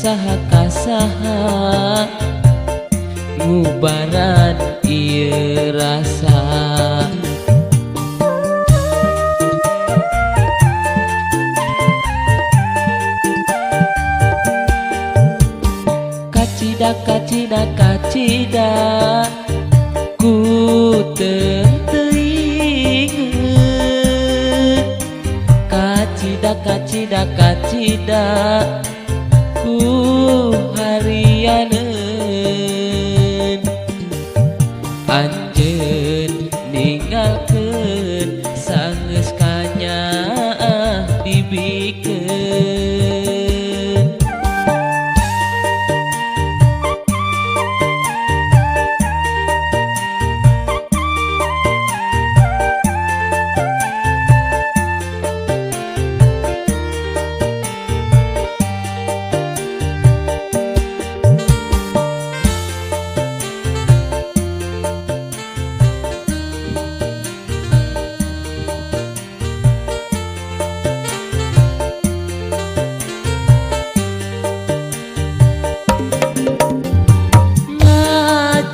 kasaha ngubaran ieu rasa. Kacida ku teu inget. Kacida ku harianeun. Anjeun ninggalkeun sangeus kanya dibikeun.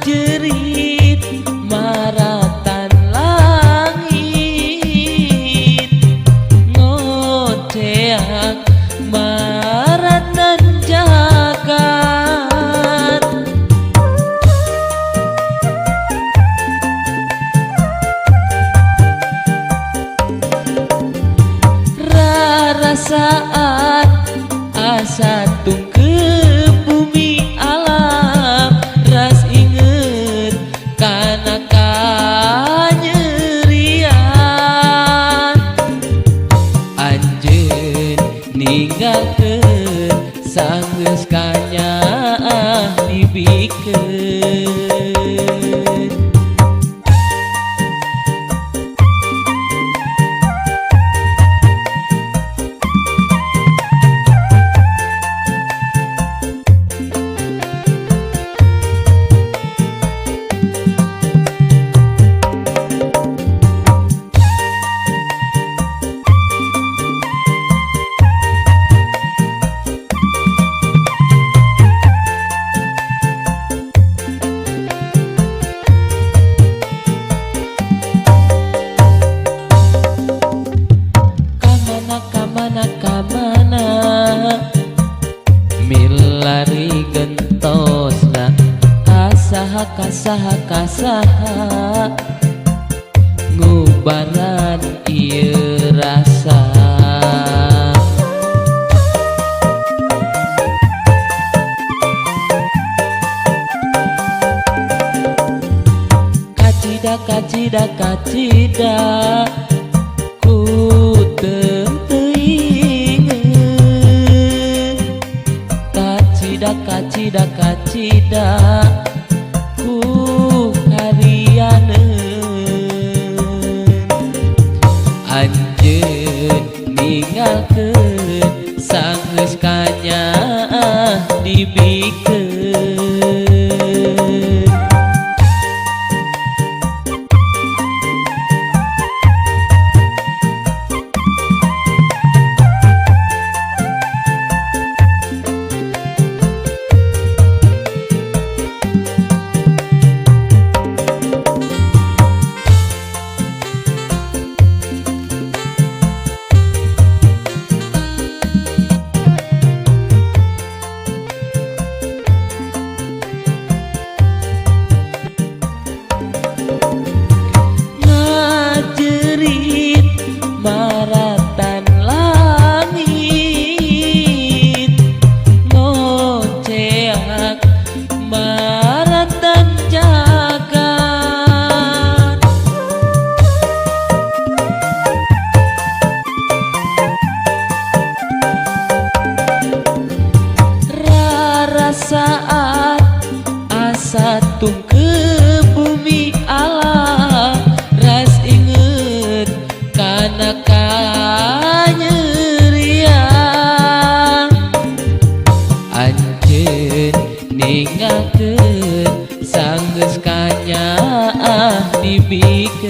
Jerit maratan langit, ngoceak maratan jagat. Rarasaan asa tungkeu bumi alam, ras inget kana kanyerian. Anjeun ninggalkeun sangeus kanya dibikeun. Kamana milari gentosna kasaha ngubaran ieu rasa. Kacida ku teu inget. Kacida ku harianeun. Anjeun ninggalkeun sangeus kanya dibikeun. Ngajerit maratan langit, ngoceak maratan jagat. Rarasaan asa tungkeu bumi alam, ras inget kana kanyerian. Anjeun ninggalkeun sangeus kanya dibikeun.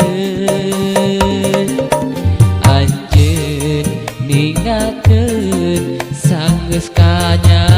Anjeun ninggalkeun sangeus kanya